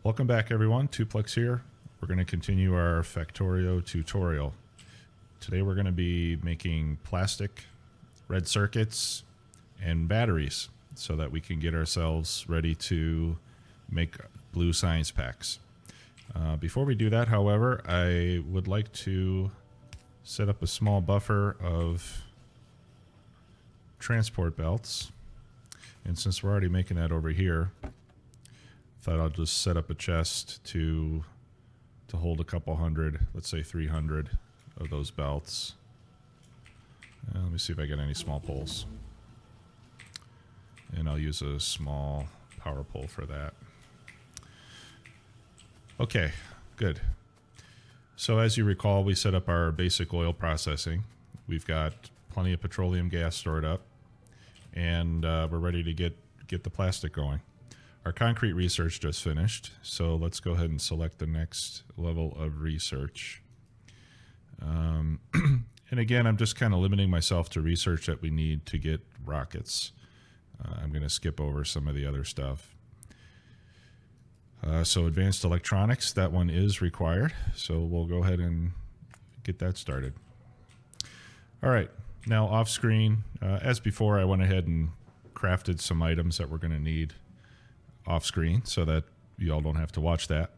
Welcome back everyone, Tuplex here. We're going to continue our Factorio tutorial. Today we're going to be making plastic, red circuits, and batteries so that we can get ourselves ready to make blue science packs. Before we do that, however, I would like to set up a small buffer of transport belts. And since we're already making that over here, thought I'll just set up a chest to hold a couple hundred, let's say 300 of those belts. Let me see if I get any small poles. And I'll use a small power pole for that. Okay, good. So as you recall, we set up our basic oil processing. We've got plenty of petroleum gas stored up, and we're ready to get the plastic going. Our concrete research just finished, so let's go ahead and select the next level of research. And again, I'm just kind of limiting myself to research that we need to get rockets. I'm going to skip over some of the other stuff. So advanced electronics, that one is required, so we'll go ahead and get that started. All right, now off screen, as before, I went ahead and crafted some items that we're going to need off screen so that you all don't have to watch that.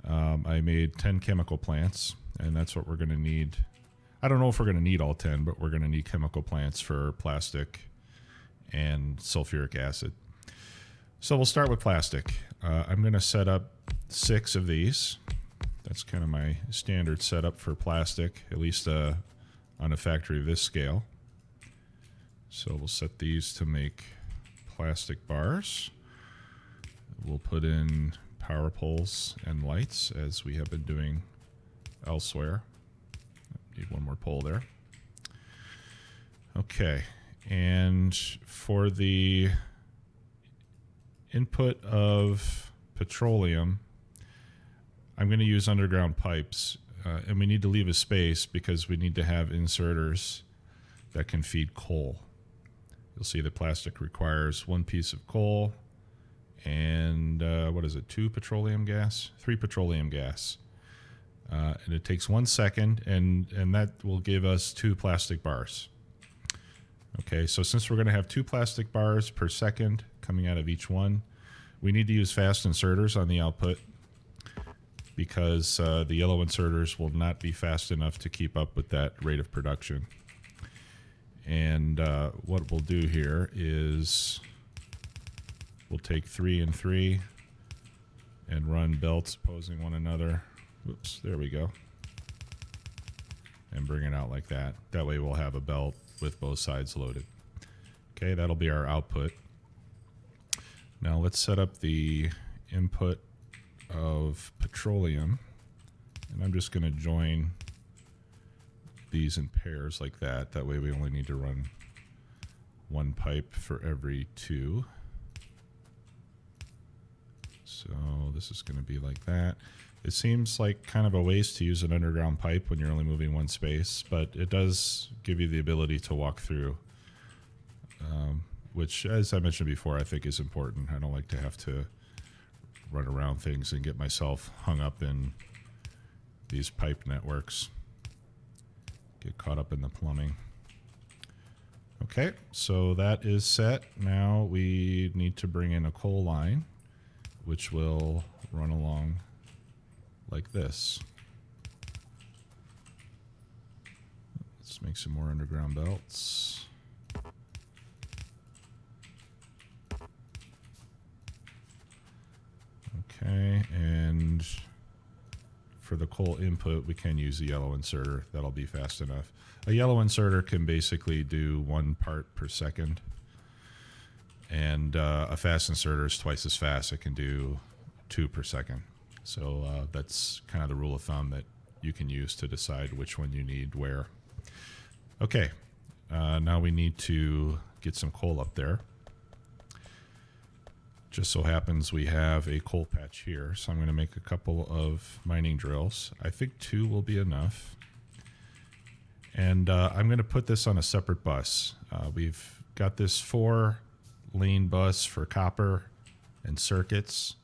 I made 10 chemical plants, and that's what we're going to need. I don't know if we're going to need all 10, but we're going to need chemical plants for plastic and sulfuric acid. So we'll start with plastic. I'm going to set up 6 of these. That's kind of my standard setup for plastic, at least on a factory of this scale. So we'll set these to make plastic bars. We'll put in power poles and lights as we have been doing elsewhere. Need one more pole there. Okay, and for the input of petroleum, I'm going to use underground pipes, and we need to leave a space because we need to have inserters that can feed coal. You'll see the plastic requires 1 piece of coal and what is it, 2 petroleum gas? 3 petroleum gas. And it takes 1 second, and that will give us 2 plastic bars. Okay, so since we're going to have 2 plastic bars per second coming out of each one, we need to use fast inserters on the output because the yellow inserters will not be fast enough to keep up with that rate of production. And what we'll do here is we'll take 3 and 3 and run belts opposing one another. Whoops, there we go. And bring it out like that. That way we'll have a belt with both sides loaded. Okay, that'll be our output. Now let's set up the input of petroleum. And I'm just going to join these in pairs like that. That way we only need to run 1 pipe for every 2. So this is going to be like that. It seems like kind of a waste to use an underground pipe when you're only moving 1 space, but it does give you the ability to walk through, which, as I mentioned before, I think is important. I don't like to have to run around things and get myself hung up in these pipe networks. Get caught up in the plumbing. Okay, so that is set. Now we need to bring in a coal line, which will run along like this. Let's make some more underground belts. Okay, and for the coal input, we can use the yellow inserter. That'll be fast enough. A yellow inserter can basically do 1 part per second. And a fast inserter is twice as fast. It can do 2 per second. So that's kind of the rule of thumb that you can use to decide which one you need where. Okay, now we need to get some coal up there. Just so happens we have a coal patch here, so I'm going to make a couple of mining drills. I think 2 will be enough. And I'm going to put this on a separate bus. We've got this 4-lane bus for copper and circuits.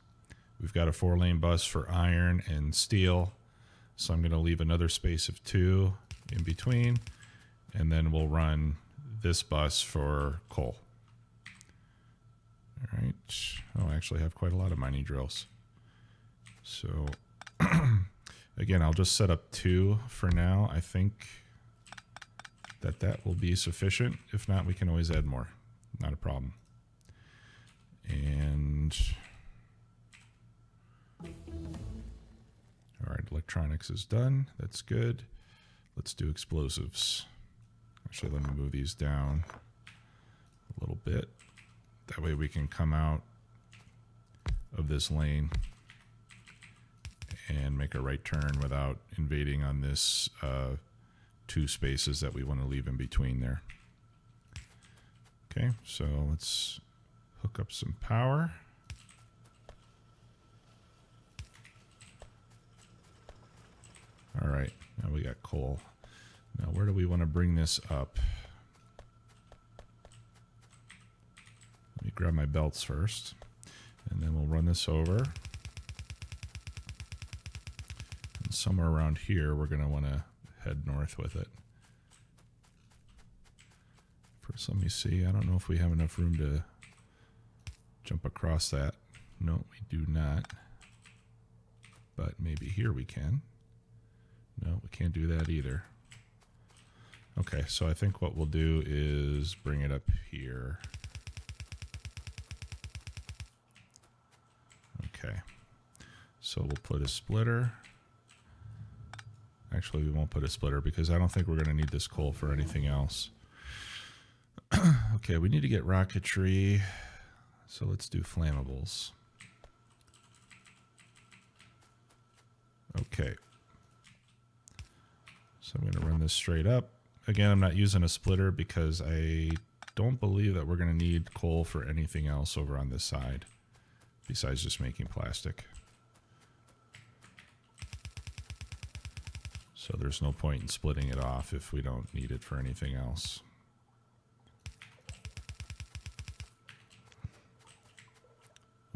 We've got a 4-lane bus for iron and steel. So I'm going to leave another space of 2 in between, and then we'll run this bus for coal. All right. Oh, I actually have quite a lot of mining drills. So again, I'll just set up 2 for now. I think that will be sufficient. If not, we can always add more. Not a problem. And all right, electronics is done. That's good. Let's do explosives. Actually, let me move these down a little bit. That way we can come out of this lane and make a right turn without invading on this 2 spaces that we want to leave in between there. Okay, so let's hook up some power. All right, now we got coal. Now where do we want to bring this up? Let me grab my belts first, and then we'll run this over. And somewhere around here, we're going to want to head north with it. First, let me see. I don't know if we have enough room to jump across that. No, we do not. But maybe here we can. No, we can't do that either. Okay, so I think what we'll do is bring it up here. Okay, so we'll put a splitter. Actually, we won't put a splitter because I don't think we're going to need this coal for anything else. Okay, we need to get rocketry, so let's do flammables. Okay. So I'm going to run this straight up. Again, I'm not using a splitter because I don't believe that we're going to need coal for anything else over on this side besides just making plastic. So there's no point in splitting it off if we don't need it for anything else.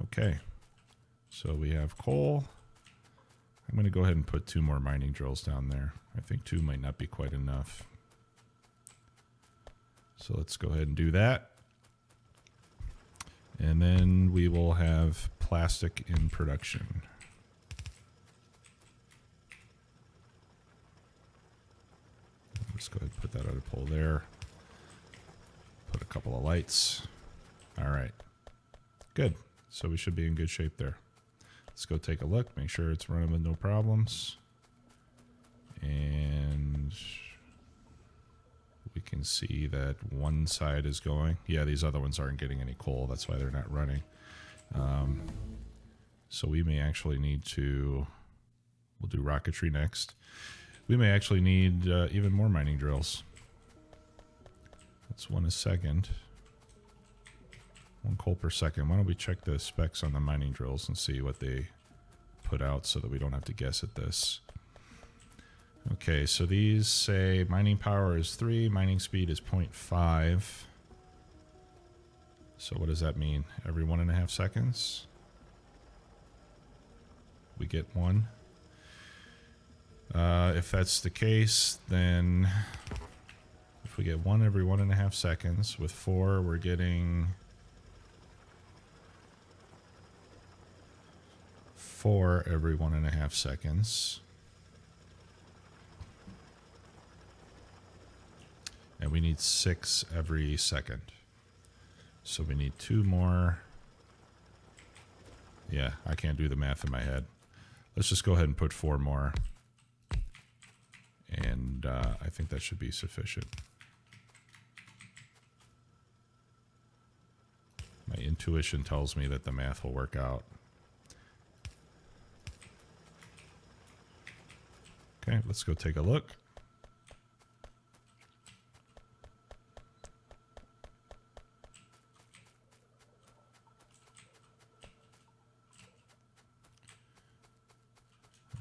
Okay, so we have coal. I'm going to go ahead and put 2 more mining drills down there. I think 2 might not be quite enough. So let's go ahead and do that. And then we will have plastic in production. Let's go ahead and put that other pole there. Put a couple of lights. All right. Good. So we should be in good shape there. Let's go take a look, make sure it's running with no problems. And we can see that one side is going. Yeah, these other ones aren't getting any coal. That's why they're not running. So we may actually need to, we'll do rocketry next. We may actually need even more mining drills. That's 1 a second. 1 coal per second. Why don't we check the specs on the mining drills and see what they put out so that we don't have to guess at this. Okay, so these say mining power is 3, mining speed is 0.5. So what does that mean? Every 1.5 seconds? We get 1. If that's the case, then if we get 1 every 1.5 seconds, with 4 we're getting 4 every 1.5 seconds. And we need 6 every second. So we need 2 more. Yeah, I can't do the math in my head. Let's just go ahead and put 4 more. And I think that should be sufficient. My intuition tells me that the math will work out. Okay, let's go take a look.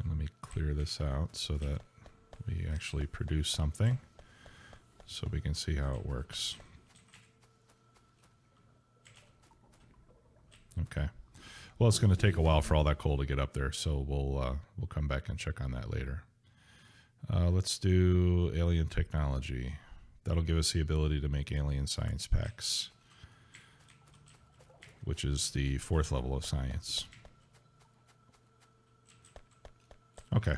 And let me clear this out so that we actually produce something so we can see how it works. Okay. Well, it's going to take a while for all that coal to get up there, so we'll come back and check on that later. Let's do alien technology. That'll give us the ability to make alien science packs, which is the 4th level of science. Okay.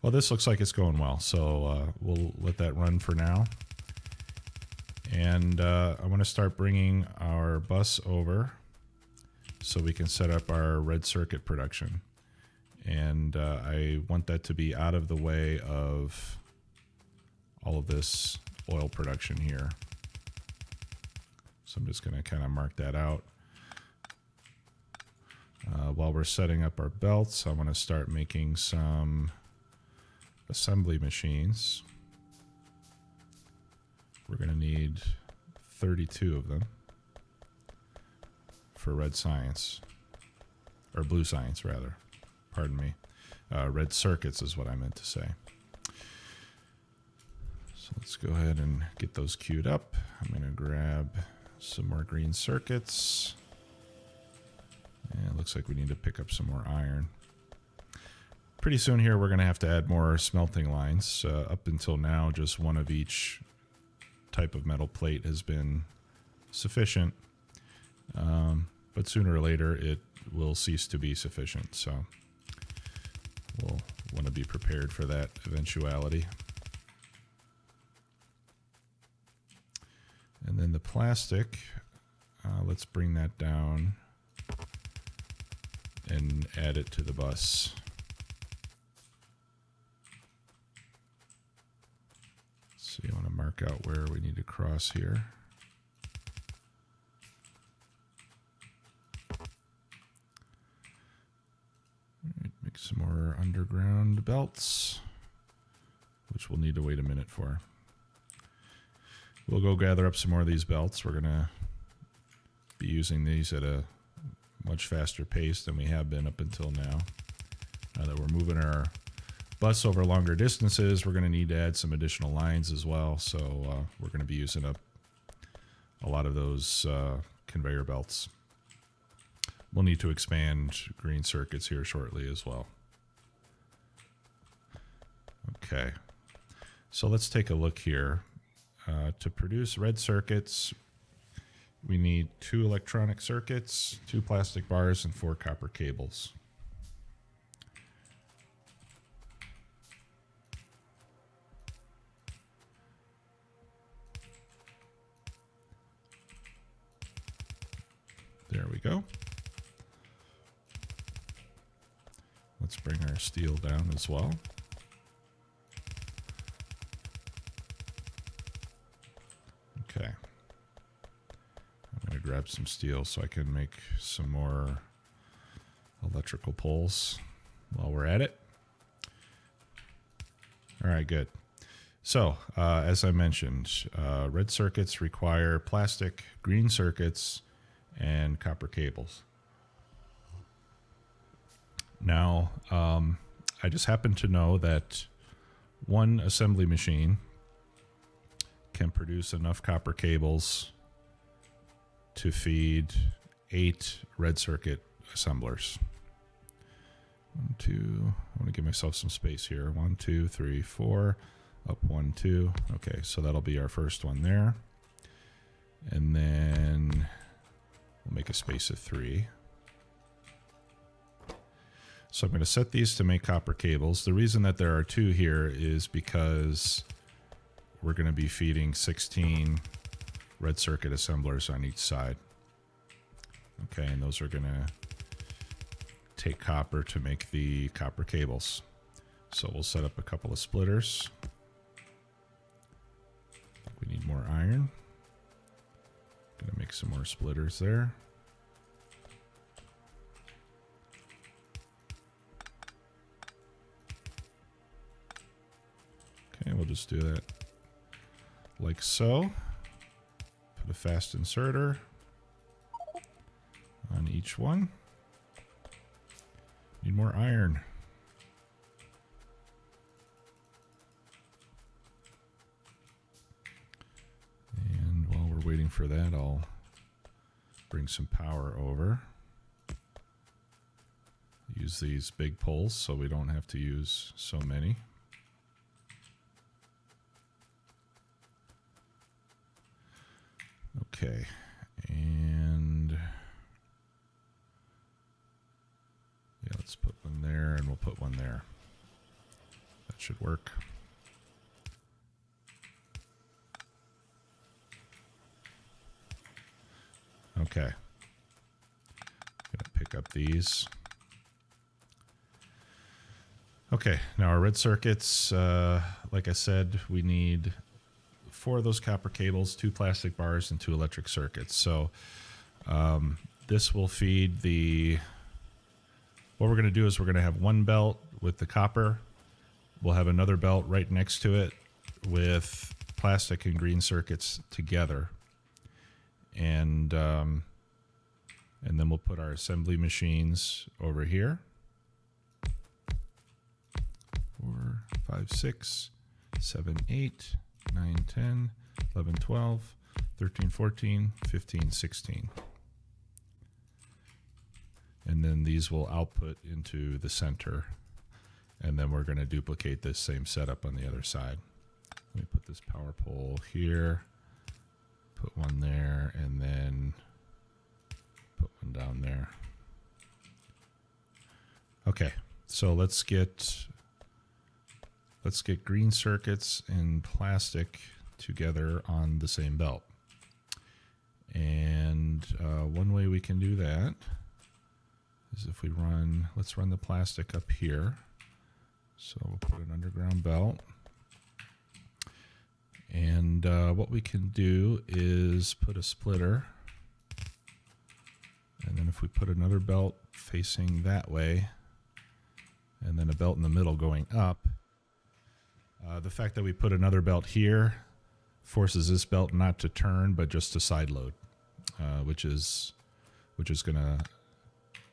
Well, this looks like it's going well, so we'll let that run for now. And I want to start bringing our bus over so we can set up our red circuit production. And I want that to be out of the way of all of this oil production here. So I'm just going to kind of mark that out. While we're setting up our belts, I want to start making some assembly machines. We're going to need 32 of them for red science, or blue science rather, pardon me. Red circuits is what I meant to say. So let's go ahead and get those queued up. I'm going to grab some more green circuits. And it looks like we need to pick up some more iron. Pretty soon here we're going to have to add more smelting lines. Up until now, just one of each type of metal plate has been sufficient. But sooner or later it will cease to be sufficient. So we'll want to be prepared for that eventuality. And then the plastic, let's bring that down and add it to the bus. So you want to mark out where we need to cross here. Make some more underground belts, which we'll need to wait a minute for. We'll go gather up some more of these belts. We're going to be using these at a much faster pace than we have been up until now. Now that we're moving our bus over longer distances, we're going to need to add some additional lines as well. So we're going to be using up a lot of those conveyor belts. We'll need to expand green circuits here shortly as well. Okay, so let's take a look here. To produce red circuits, we need 2 electronic circuits, 2 plastic bars, and 4 copper cables. There we go. Let's bring our steel down as well. Okay. I'm going to grab some steel so I can make some more electrical poles while we're at it. All right, good. So, as I mentioned, red circuits require plastic, green circuits, and copper cables. Now, I just happen to know that one assembly machine can produce enough copper cables to feed 8 red circuit assemblers. 1, 2, I want to give myself some space here. 1, 2, 3, 4, up 1, 2. Okay, so that'll be our first one there. And then we'll make a space of 3. So I'm going to set these to make copper cables. The reason that there are 2 here is because we're going to be feeding 16 red circuit assemblers on each side. Okay, and those are going to take copper to make the copper cables. So we'll set up a couple of splitters. We need more iron. Going to make some more splitters there. Okay, we'll just do that like so. Put a fast inserter on each one. Need more iron. And while we're waiting for that, I'll bring some power over. use these big poles so we don't have to use so many. Okay, and yeah, let's put one there and we'll put one there. That should work. Okay. Gonna pick up these. Okay, now our red circuits, like I said, we need 4 of those copper cables, 2 plastic bars, and 2 electric circuits. So this will feed the... What we're going to do is we're going to have one belt with the copper. We'll have another belt right next to it with plastic and green circuits together. And then we'll put our assembly machines over here. 4, 5, 6, 7, 8, 9, 10, 11, 12, 13, 14, 15, 16. And then these will output into the center. And then we're going to duplicate this same setup on the other side. Let me put this power pole here, put one there, and then put one down there. Okay, so let's get green circuits and plastic together on the same belt. And one way we can do that is if we let's run the plastic up here. So we'll put an underground belt. And what we can do is put a splitter. And then if we put another belt facing that way, and then a belt in the middle going up, the fact that we put another belt here forces this belt not to turn, but just to side load, which is going to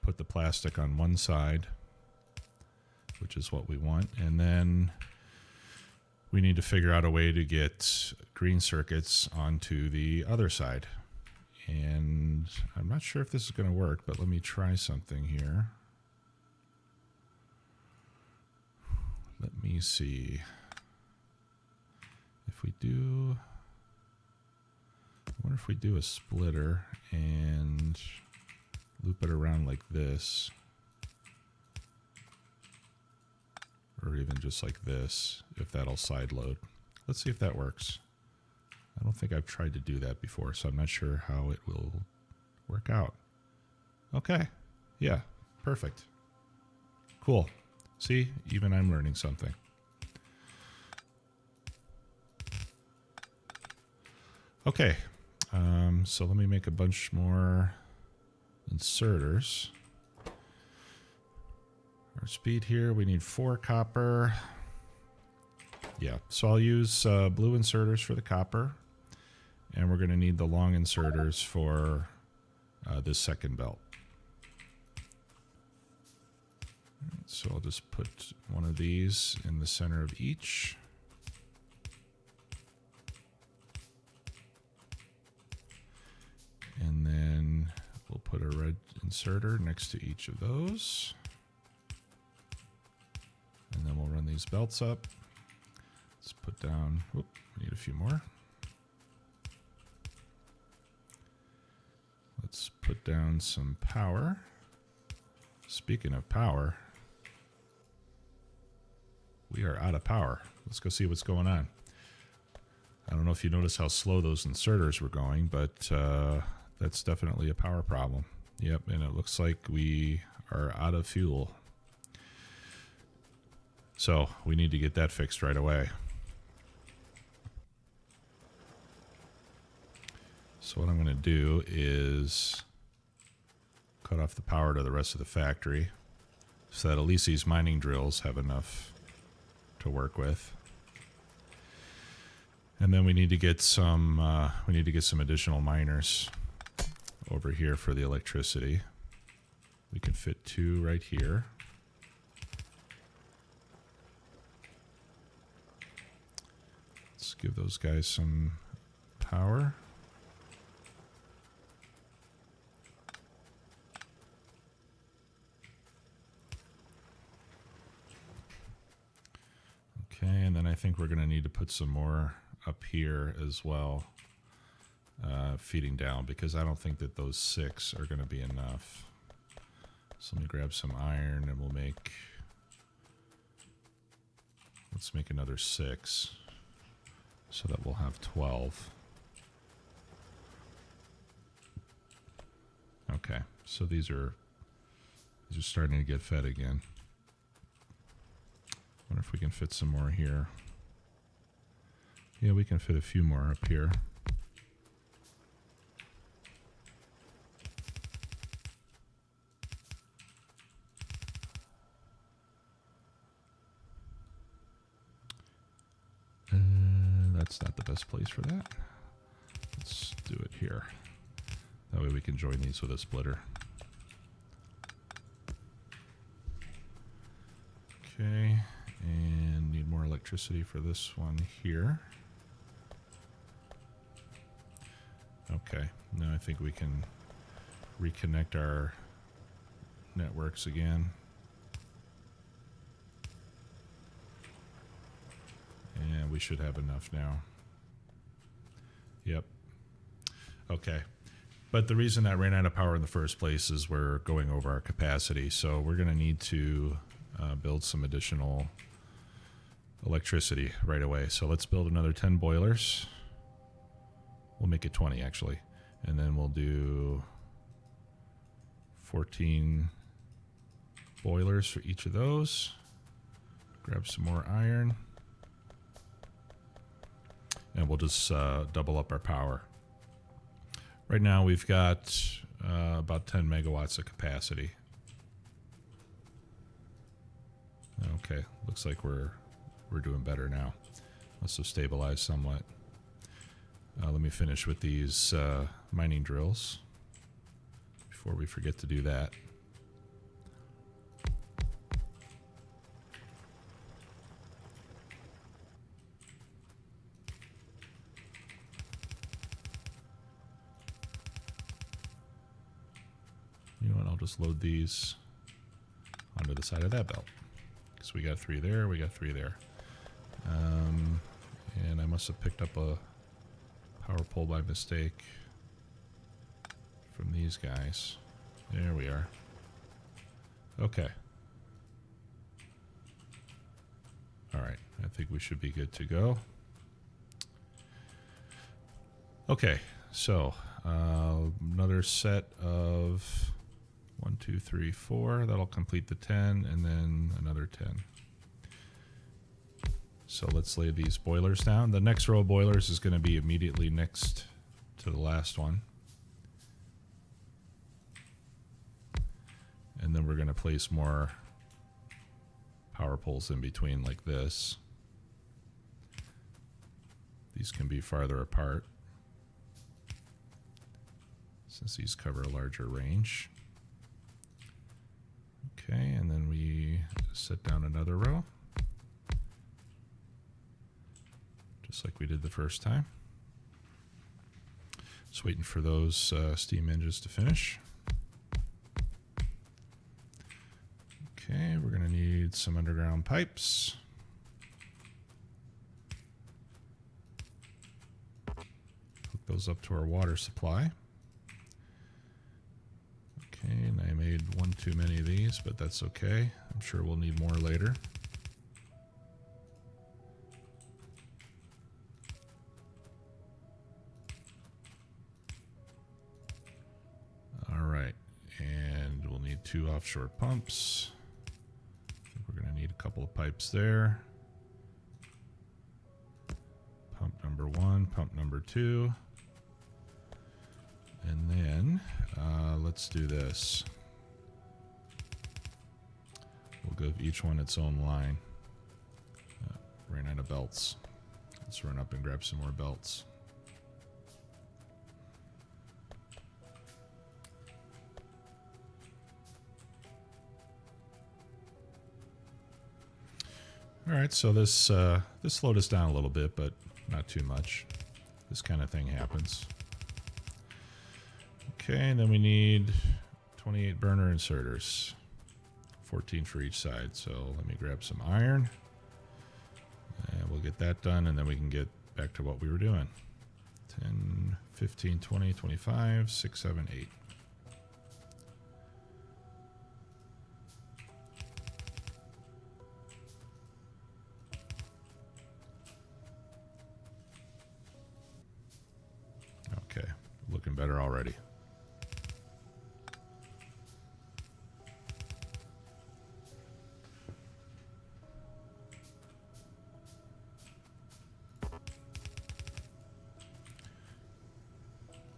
put the plastic on one side, which is what we want. And then we need to figure out a way to get green circuits onto the other side. And I'm not sure if this is going to work, but let me try something here. Let me see. If we do, I wonder if we do a splitter and loop it around like this, or even just like this, if that'll side load. Let's see if that works. I don't think I've tried to do that before, so I'm not sure how it will work out. Okay, yeah, perfect. Cool. See, even I'm learning something. Okay, so let me make a bunch more inserters. Our speed here, we need 4 copper. Yeah, so I'll use blue inserters for the copper, and we're going to need the long inserters for this second belt. So I'll just put one of these in the center of each. And then we'll put a red inserter next to each of those. And then we'll run these belts up. Let's put down, whoop, we need a few more. Let's put down some power. Speaking of power, we are out of power. Let's go see what's going on. I don't know if you notice how slow those inserters were going, but that's definitely a power problem. Yep, and it looks like we are out of fuel. So we need to get that fixed right away. So what I'm going to do is cut off the power to the rest of the factory so that at least these mining drills have enough to work with. And then we need to get some additional miners over here for the electricity. We can fit 2 right here. Let's give those guys some power. think we're going to need to put some more up here as well, feeding down, because I don't think that those 6 are going to be enough. So let me grab some iron and we'll make, let's make another 6 so that we'll have 12. Okay, so these are starting to get fed again. Wonder if we can fit some more here. Yeah, we can fit a few more up here. That's not the best place for that. Let's do it here. That way we can join these with a splitter. Okay, and need more electricity for this one here. Okay, now I think we can reconnect our networks again. And we should have enough now. Yep. Okay. But the reason I ran out of power in the first place is we're going over our capacity. So we're going to need to build some additional electricity right away. So let's build another 10 boilers. We'll make it 20 actually. And then we'll do 14 boilers for each of those. Grab some more iron. And we'll just double up our power. Right now we've got about 10 megawatts of capacity. Okay, looks like we're doing better now. Must have stabilized somewhat. Let me finish with these mining drills before we forget to do that. You know what, I'll just load these onto the side of that belt. So we got 3 there, we got 3 there. And I must have picked up a power pole by mistake from these guys. There we are. Okay. Alright, I think we should be good to go. Okay, so another set of 1, 2, 3, 4. That'll complete the 10, and then another 10. So let's lay these boilers down. The next row of boilers is going to be immediately next to the last one. And then we're going to place more power poles in between like this. These can be farther apart since these cover a larger range. Okay, and then we set down another row, just like we did the first time. Just waiting for those steam engines to finish. Okay, we're going to need some underground pipes. Hook those up to our water supply. Okay, and I made one too many of these, but that's okay. I'm sure we'll need more later. All right, and we'll need 2 offshore pumps. I think we're going to need a couple of pipes there. Pump number 1, pump number 2. And then let's do this. We'll give each one its own line. Ran out of belts. Let's run up and grab some more belts. All right, so this slowed us down a little bit, but not too much. This kind of thing happens. Okay, and then we need 28 burner inserters, 14 for each side. So let me grab some iron, and we'll get that done, and then we can get back to what we were doing. 10, 15, 20, 25, 6, 7, 8. Okay, looking better already.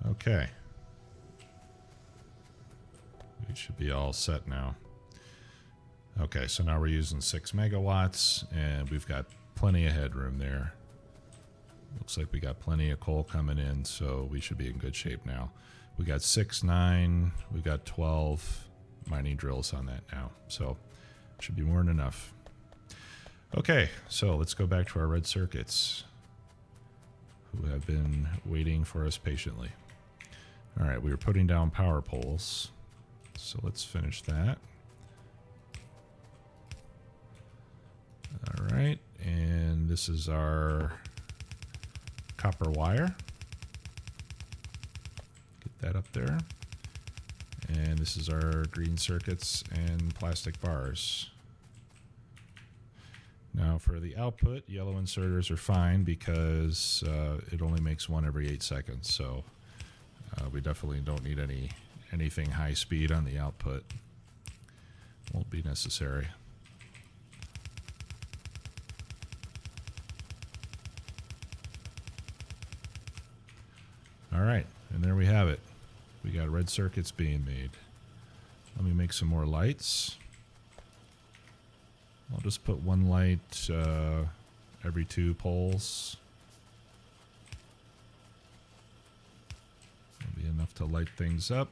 Okay. We should be all set now. Okay, so now we're using 6 megawatts, and we've got plenty of headroom there. Looks like we got plenty of coal coming in, so we should be in good shape now. We got 6, 9, we got 12 mining drills on that now, so should be more than enough. Okay, so let's go back to our red circuits, who have been waiting for us patiently. All right, we were putting down power poles, so let's finish that. All right, and this is our copper wire. Get that up there. And this is our green circuits and plastic bars. Now for the output, yellow inserters are fine because it only makes one every 8 seconds, so we definitely don't need anything high speed on the output. Won't be necessary. All right, and there we have it. We got red circuits being made. Let me make some more lights. I'll just put one light every 2 poles. That'll be enough to light things up.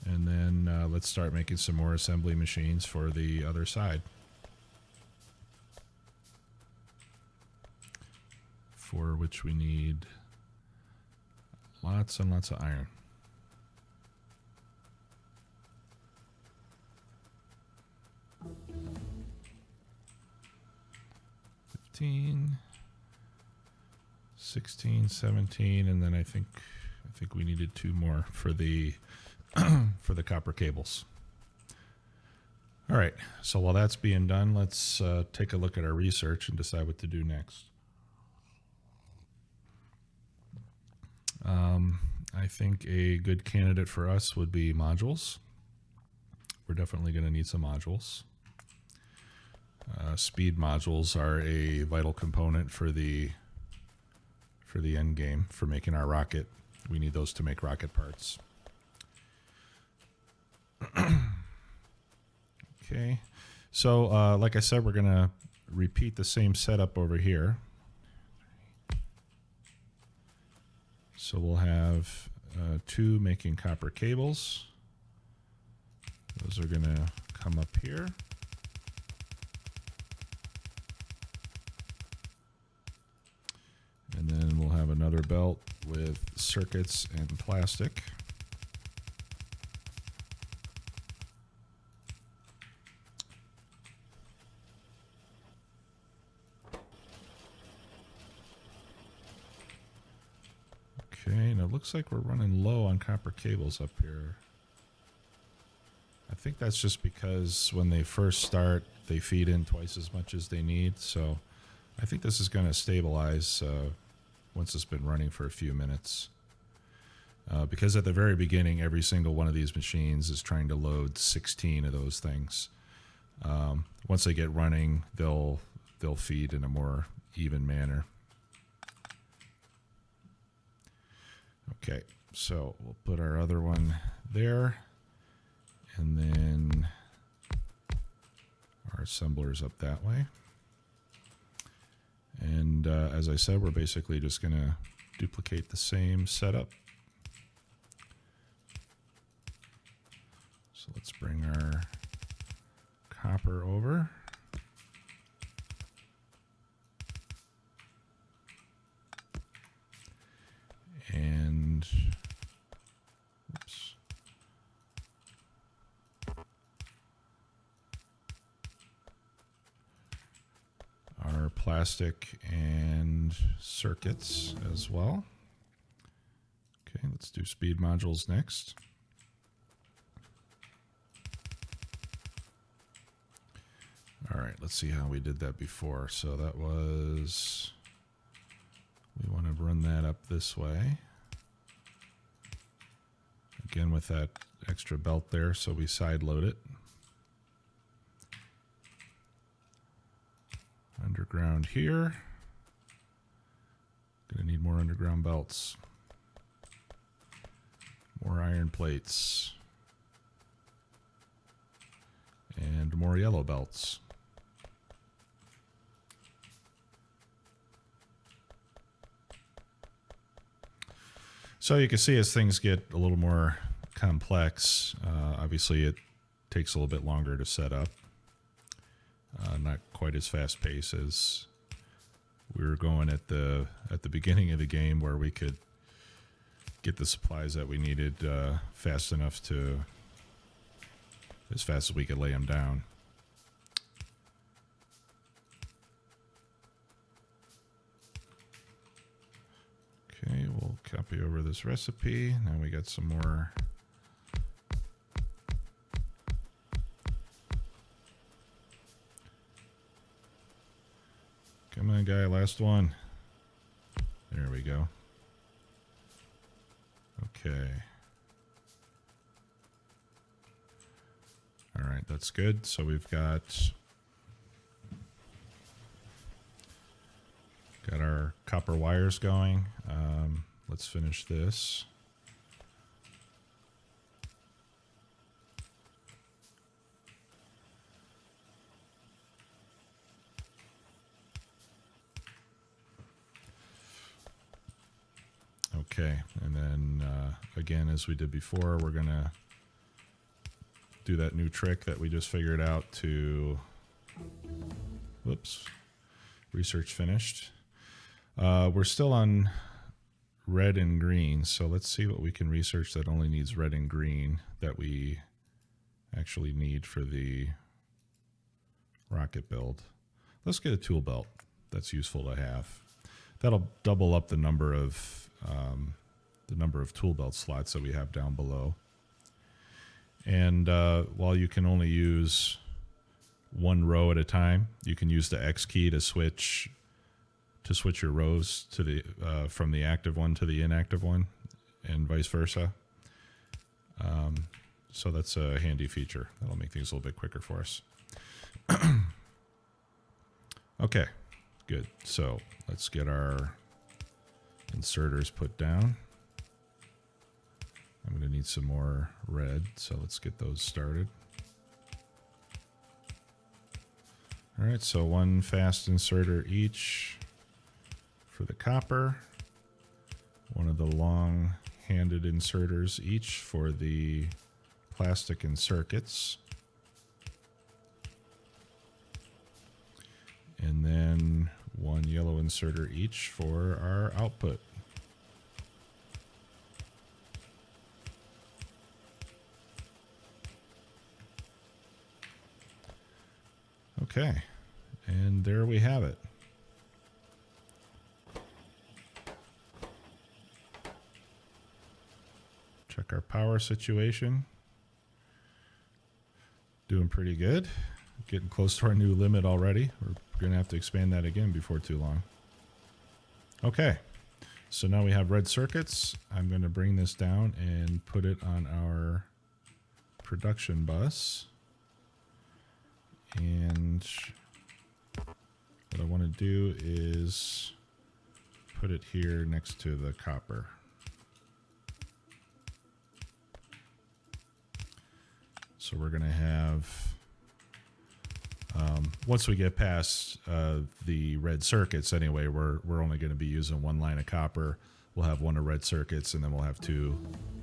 And then let's start making some more assembly machines for the other side, for which we need lots and lots of iron. $15, $16, $17, and then I think we needed 2 more for the for the copper cables. All right, so while that's being done, let's take a look at our research and decide what to do next. I think a good candidate for us would be modules. We're definitely going to need some modules. Speed modules are a vital component for the end game, for making our rocket. We need those to make rocket parts. Okay, so like I said, we're going to repeat the same setup over here. So we'll have 2 making copper cables. Those are going to come up here. And then we'll have another belt with circuits and plastic. Okay, and it looks like we're running low on copper cables up here. I think that's just because when they first start, they feed in twice as much as they need. So I think this is going to stabilize once it's been running for a few minutes. Because at the very beginning, every single one of these machines is trying to load 16 of those things. Once they get running, they'll feed in a more even manner. Okay, so we'll put our other one there, and then our assemblers up that way. And as I said, we're basically just going to duplicate the same setup. So let's bring our copper over. And oops. Our plastic and circuits as well. Okay, let's do speed modules next. All right, let's see how we did that before. So that was, we want to run that up this way. Again with that extra belt there, so we side load it. Underground here. Gonna need more underground belts. More iron plates. And more yellow belts. So you can see as things get a little more complex, obviously it takes a little bit longer to set up. Not quite as fast paced as we were going at the beginning of the game, where we could get the supplies that we needed fast enough to, as fast as we could lay them down. Okay, we'll copy over this recipe. Now we got some more. Come on, guy, last one. There we go. Okay. All right, that's good. So we've got our copper wires going. Let's finish this. Okay, and then again, as we did before, we're gonna do that new trick that we just figured out to, whoops, research finished. We're still on red and green, so let's see what we can research that only needs red and green that we actually need for the rocket build. Let's get a tool belt. That's useful to have. That'll double up the number of tool belt slots that we have down below. And while you can only use one row at a time, you can use the X key to switch your rows to the from the active one to the inactive one, and vice versa. So that's a handy feature. That'll make things a little bit quicker for us. Okay, good. So let's get our inserters put down. I'm going to need some more red, so let's get those started. All right, so one fast inserter each for the copper, one of the long-handed inserters each for the plastic and circuits, and then one yellow inserter each for our output. Okay, and there we have it. Check our power situation. Doing pretty good. Getting close to our new limit already. We're going to have to expand that again before too long. Okay, so now we have red circuits. I'm going to bring this down and put it on our production bus. And what I want to do is put it here next to the copper. So we're going to have, once we get past the red circuits anyway, we're only going to be using one line of copper. We'll have one of red circuits, and then we'll have two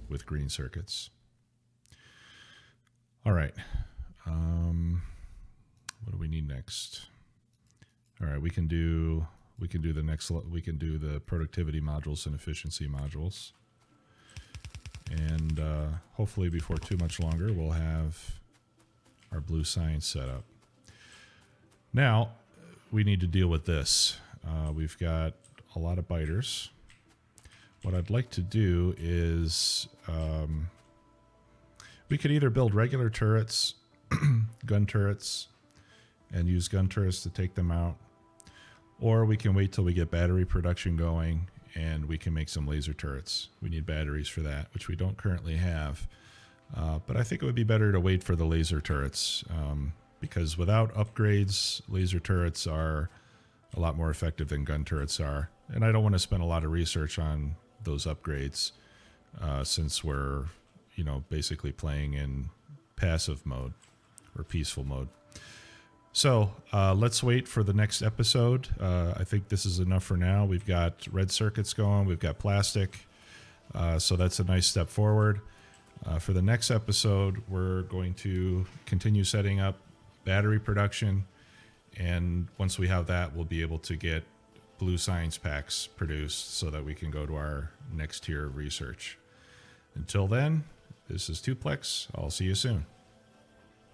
with green circuits. All right. What do we need next? All right, we can do the productivity modules and efficiency modules. And hopefully before too much longer, we'll have our blue science set up. Now, we need to deal with this. We've got a lot of biters. What I'd like to do is we could either build regular turrets, gun turrets, and use gun turrets to take them out, or we can wait till we get battery production going and we can make some laser turrets. We need batteries for that, which we don't currently have. But I think it would be better to wait for the laser turrets because without upgrades, laser turrets are a lot more effective than gun turrets are. And I don't want to spend a lot of research on those upgrades since we're, basically playing in passive mode or peaceful mode. So let's wait for the next episode. I think this is enough for now. We've got red circuits going. We've got plastic. So that's a nice step forward. For the next episode, we're going to continue setting up battery production. And once we have that, we'll be able to get blue science packs produced so that we can go to our next tier of research. Until then, this is Tuplex. I'll see you soon.